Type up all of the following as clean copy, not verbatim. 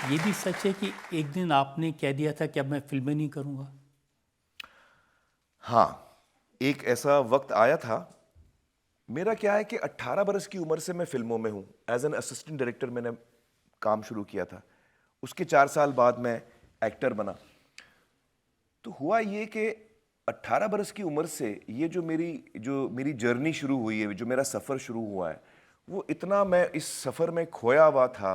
ये भी सच है कि एक दिन आपने कह दिया था कि अब मैं फिल्में नहीं करूँगा? हाँ, एक ऐसा वक्त आया था। मेरा क्या है कि 18 बरस की उम्र से मैं फिल्मों में हूँ। एज एन असिस्टेंट डायरेक्टर मैंने काम शुरू किया था। उसके 4 साल बाद मैं एक्टर बना। तो हुआ ये कि 18 बरस की उम्र से ये जो मेरी जर्नी शुरू हुई है, जो मेरा सफ़र शुरू हुआ है, वो इतना मैं इस सफ़र में खोया हुआ था,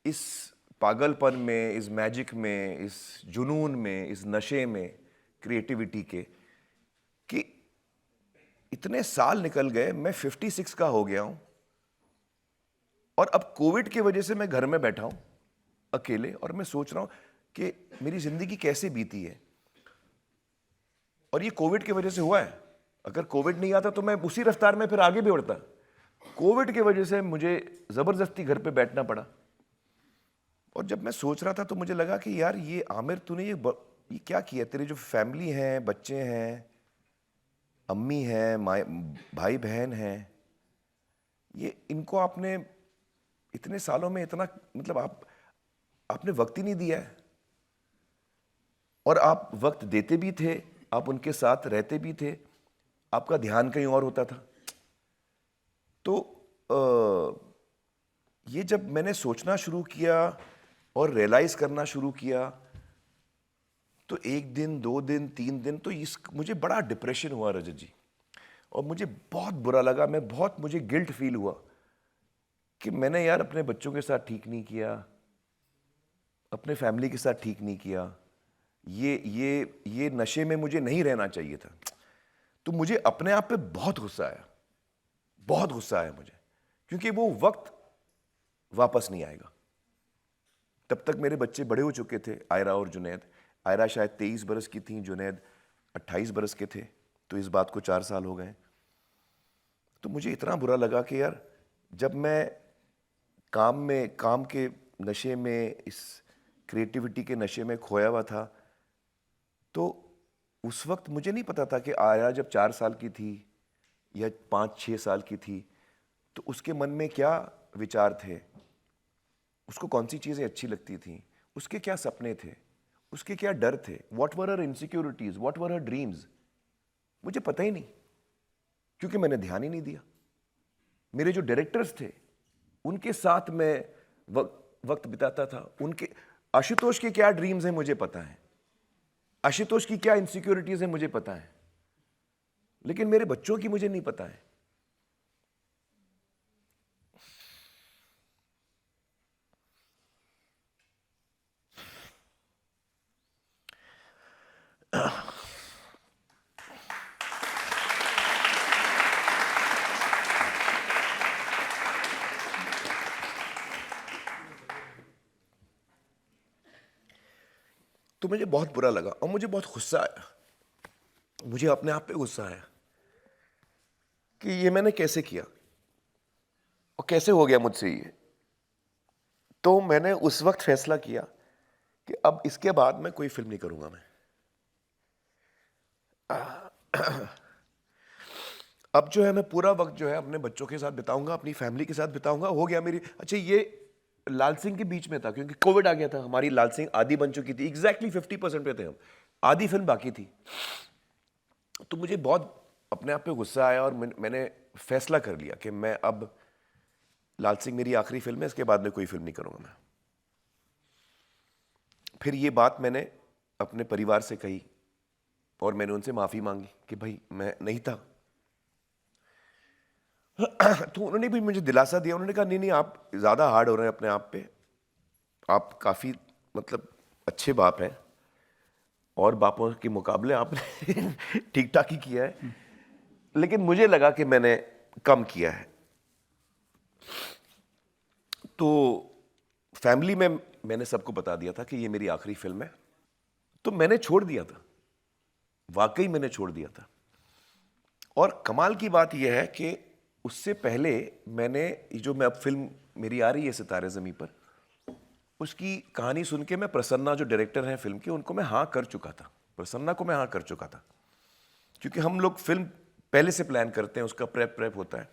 इस पागलपन में, इस मैजिक में, इस जुनून में, इस नशे में, क्रिएटिविटी के, कि इतने साल निकल गए। मैं 56 का हो गया हूं और अब कोविड की वजह से मैं घर में बैठा हूं अकेले, और मैं सोच रहा हूं कि मेरी जिंदगी कैसे बीती है। और ये कोविड की वजह से हुआ है। अगर कोविड नहीं आता तो मैं उसी रफ्तार में फिर आगे भी बढ़ता। कोविड की वजह से मुझे जबरदस्ती घर पे बैठना पड़ा। और जब मैं सोच रहा था तो मुझे लगा कि यार, ये आमिर, तूने ये क्या किया? तेरी जो फैमिली है, बच्चे हैं, अम्मी हैं, माँ, भाई बहन हैं, ये इनको आपने इतने सालों में इतना, मतलब आपने वक्त ही नहीं दिया है। और आप वक्त देते भी थे, आप उनके साथ रहते भी थे, आपका ध्यान कहीं और होता था। तो ये जब मैंने सोचना शुरू किया और रियलाइज करना शुरू किया, तो एक दिन, 2 दिन, 3 दिन तो मुझे बड़ा डिप्रेशन हुआ रजत जी। और मुझे बहुत बुरा लगा, मुझे गिल्ट फील हुआ कि मैंने यार अपने बच्चों के साथ ठीक नहीं किया, अपने फैमिली के साथ ठीक नहीं किया। ये नशे में मुझे नहीं रहना चाहिए था। तो मुझे अपने आप पे बहुत गुस्सा आया, बहुत गुस्सा आया मुझे, क्योंकि वो वक्त वापस नहीं आएगा। तब तक मेरे बच्चे बड़े हो चुके थे, आयरा और जुनैद। आयरा शायद 23 बरस की थी, जुनैद 28 बरस के थे। तो इस बात को 4 साल हो गए। तो मुझे इतना बुरा लगा कि यार, जब मैं काम के नशे में, इस क्रिएटिविटी के नशे में खोया हुआ था, तो उस वक्त मुझे नहीं पता था कि आयरा जब 4 साल की थी या 5-6 साल की थी, तो उसके मन में क्या विचार थे, उसको कौन सी चीज़ें अच्छी लगती थी, उसके क्या सपने थे, उसके क्या डर थे, what were her insecurities, what were her dreams. मुझे पता ही नहीं, क्योंकि मैंने ध्यान ही नहीं दिया। मेरे जो डायरेक्टर्स थे, उनके साथ मैं वक्त बिताता था। उनके आशुतोष के क्या ड्रीम्स हैं मुझे पता है, आशुतोष की क्या इनसिक्योरिटीज हैं मुझे पता है, लेकिन मेरे बच्चों की मुझे नहीं पता है। तो मुझे बहुत बुरा लगा और मुझे बहुत गुस्सा आया। मुझे अपने आप पे गुस्सा आया कि ये मैंने कैसे किया और कैसे हो गया मुझसे ये। तो मैंने उस वक्त फैसला किया कि अब इसके बाद मैं कोई फिल्म नहीं करूंगा। मैं अब जो है, मैं पूरा वक्त जो है अपने बच्चों के साथ बिताऊंगा, अपनी फैमिली के साथ बिताऊंगा। हो गया मेरी। अच्छा, ये लाल सिंह के बीच में था, क्योंकि कोविड आ गया था। हमारी लाल सिंह आधी बन चुकी थी, एग्जैक्टली 50% पे थे हम, आधी फिल्म बाकी थी। तो मुझे बहुत अपने आप पे गुस्सा आया और मैंने फैसला कर लिया कि मैं अब, लाल सिंह मेरी आखिरी फिल्म है, इसके बाद में कोई फिल्म नहीं करूंगा मैं। फिर ये बात मैंने अपने परिवार से कही और मैंने उनसे माफ़ी मांगी कि भाई मैं नहीं था। तो उन्होंने भी मुझे दिलासा दिया। उन्होंने कहा नहीं नहीं, आप ज़्यादा हार्ड हो रहे हैं अपने आप पे, आप काफ़ी, मतलब, अच्छे बाप हैं और बापों के मुकाबले आपने ठीक ठाक ही किया है। लेकिन मुझे लगा कि मैंने कम किया है। तो फैमिली में मैंने सबको बता दिया था कि ये मेरी आखिरी फिल्म है। तो मैंने छोड़ दिया था, वाकई मैंने छोड़ दिया था। और कमाल की बात यह है कि उससे पहले मैंने, जो मैं अब फिल्म मेरी आ रही है सितारे ज़मीं पर, उसकी कहानी सुन के मैं प्रसन्ना, जो डायरेक्टर हैं फिल्म के, उनको मैं हाँ कर चुका था। प्रसन्ना को मैं हाँ कर चुका था, क्योंकि हम लोग फिल्म पहले से प्लान करते हैं, उसका प्रेप होता है।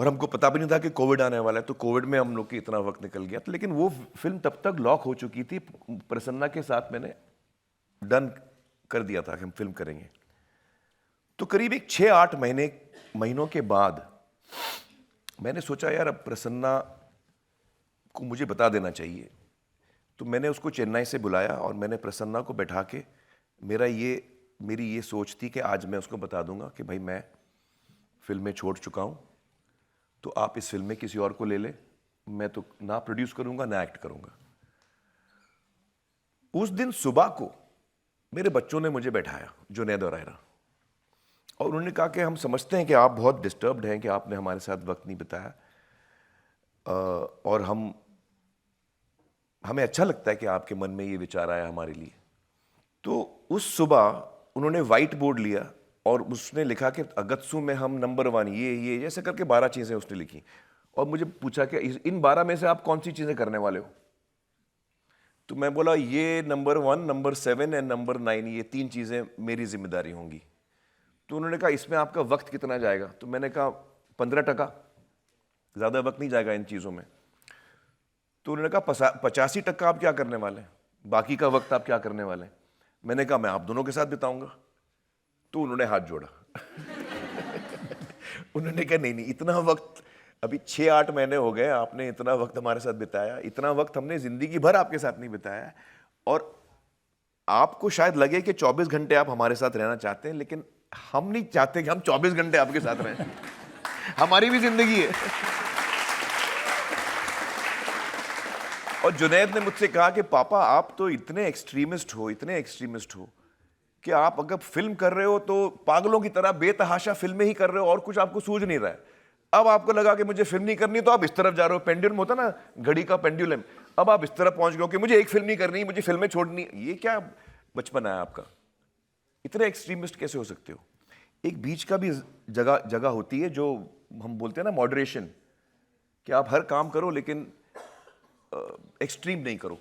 और हमको पता भी नहीं था कि कोविड आने वाला है, तो कोविड में हम लोग की इतना वक्त निकल गया। तो लेकिन वो फिल्म तब तक लॉक हो चुकी थी, प्रसन्ना के साथ मैंने डन कर दिया था कि हम फिल्म करेंगे। तो करीब एक 6-8 महीनों के बाद मैंने सोचा यार अब प्रसन्ना को मुझे बता देना चाहिए। तो मैंने उसको चेन्नई से बुलाया और मैंने प्रसन्ना को बैठा के मेरी ये सोच थी कि आज मैं उसको बता दूंगा कि भाई मैं फिल्में छोड़ चुका हूँ, तो आप इस फिल्म में किसी और को ले ले, मैं तो ना प्रोड्यूस करूंगा ना एक्ट करूंगा। उस दिन सुबह को मेरे बच्चों ने मुझे बैठाया, जुनैद और आयरा, और उन्होंने कहा कि हम समझते हैं कि आप बहुत डिस्टर्ब्ड हैं कि आपने हमारे साथ वक्त नहीं बिताया, और हमें अच्छा लगता है कि आपके मन में ये विचार आया हमारे लिए। तो उस सुबह उन्होंने वाइट बोर्ड लिया और उसने लिखा कि अगत्सू में हम नंबर 1 ये जैसे करके 12 चीज़ें उसने लिखी, और मुझे पूछा कि इन 12 में से आप कौन सी चीज़ें करने वाले हो। तो मैं बोला ये नंबर 1, नंबर 7 एंड नंबर 9, ये 3 चीज़ें मेरी जिम्मेदारी होंगी। तो उन्होंने कहा इसमें आपका वक्त कितना जाएगा। तो मैंने कहा 15%, ज़्यादा वक्त नहीं जाएगा इन चीज़ों में। तो उन्होंने कहा 85% आप क्या करने वाले हैं, बाकी का वक्त आप क्या करने वाले हैं। मैंने कहा मैं आप दोनों के साथ बिताऊंगा। तो उन्होंने हाथ जोड़ा उन्होंने कहा नहीं इतना वक्त, अभी 6-8 महीने हो गए, आपने इतना वक्त हमारे साथ बिताया, इतना वक्त हमने जिंदगी भर आपके साथ नहीं बिताया, और आपको शायद लगे कि 24 घंटे आप हमारे साथ रहना चाहते हैं, लेकिन हम नहीं चाहते कि हम 24 घंटे आपके साथ रहें हमारी भी जिंदगी है। और जुनैद ने मुझसे कहा कि पापा आप तो इतने एक्सट्रीमिस्ट हो कि आप अगर फिल्म कर रहे हो तो पागलों की तरह बेतहाशा फिल्में ही कर रहे हो और कुछ आपको सूझ नहीं रहा है। अब आपको लगा कि मुझे फिल्म नहीं करनी, तो आप इस तरफ जा रहे हो, पेंडुलम होता ना, घड़ी का पेंडुलम, अब आप इस तरफ पहुंच गए हो कि मुझे एक फिल्म नहीं करनी, मुझे फिल्में छोड़नी। ये क्या बचपन है आपका, इतने एक्सट्रीमिस्ट कैसे हो सकते हो। एक बीच का भी जगह होती है जो हम बोलते हैं ना मॉडरेशन, कि आप हर काम करो लेकिन एक्सट्रीम नहीं करो।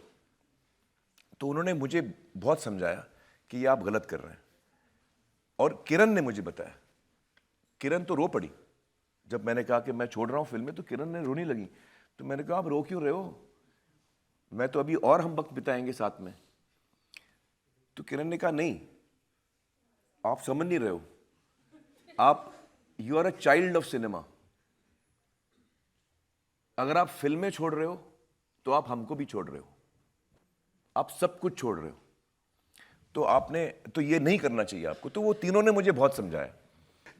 तो उन्होंने मुझे बहुत समझाया कि ये आप गलत कर रहे हैं। और किरण ने मुझे बताया, किरण तो रो पड़ी जब मैंने कहा कि मैं छोड़ रहा हूं फिल्में, तो किरण ने रोने लगी। तो मैंने कहा आप रो क्यों रहे हो, मैं तो अभी और हम वक्त बिताएंगे साथ में। तो किरण ने कहा नहीं, आप समझ नहीं रहे हो, you are a child of cinema. अगर आप फिल्में छोड़ रहे हो तो आप हमको भी छोड़ रहे हो, आप सब कुछ छोड़ रहे हो, तो ये नहीं करना चाहिए आपको। तो वो तीनों ने मुझे बहुत समझाया।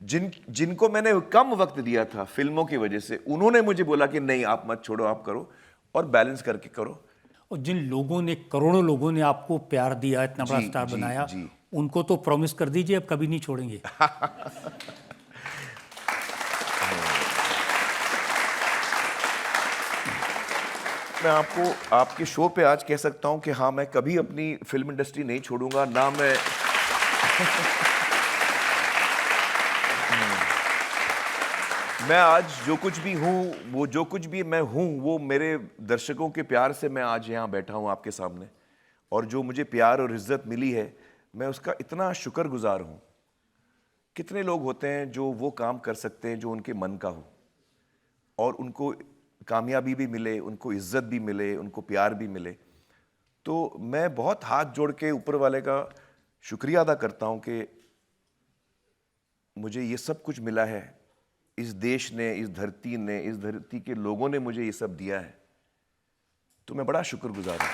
जिनको मैंने कम वक्त दिया था फिल्मों की वजह से, उन्होंने मुझे बोला कि नहीं आप मत छोड़ो, आप करो और बैलेंस करके करो। और जिन लोगों ने, करोड़ों लोगों ने आपको प्यार दिया, इतना बड़ा स्टार बनाया, उनको तो प्रॉमिस कर दीजिए अब कभी नहीं छोड़ेंगे। मैं आपको आपके शो पे आज कह सकता हूं कि हाँ, मैं कभी अपनी फिल्म इंडस्ट्री नहीं छोड़ूंगा, ना मैं मैं आज जो कुछ भी हूं, वो जो कुछ भी मैं हूं, वो मेरे दर्शकों के प्यार से मैं आज यहाँ बैठा हूं आपके सामने। और जो मुझे प्यार और इज्जत मिली है, मैं उसका इतना शुक्रगुजार हूं। कितने लोग होते हैं जो वो काम कर सकते हैं जो उनके मन का हो, और उनको कामयाबी भी मिले, उनको इज्जत भी मिले, उनको प्यार भी मिले। तो मैं बहुत हाथ जोड़ के ऊपर वाले का शुक्रिया अदा करता हूं कि मुझे ये सब कुछ मिला है। इस देश ने, इस धरती ने, इस धरती के लोगों ने मुझे ये सब दिया है, तो मैं बड़ा शुक्रगुजार हूं।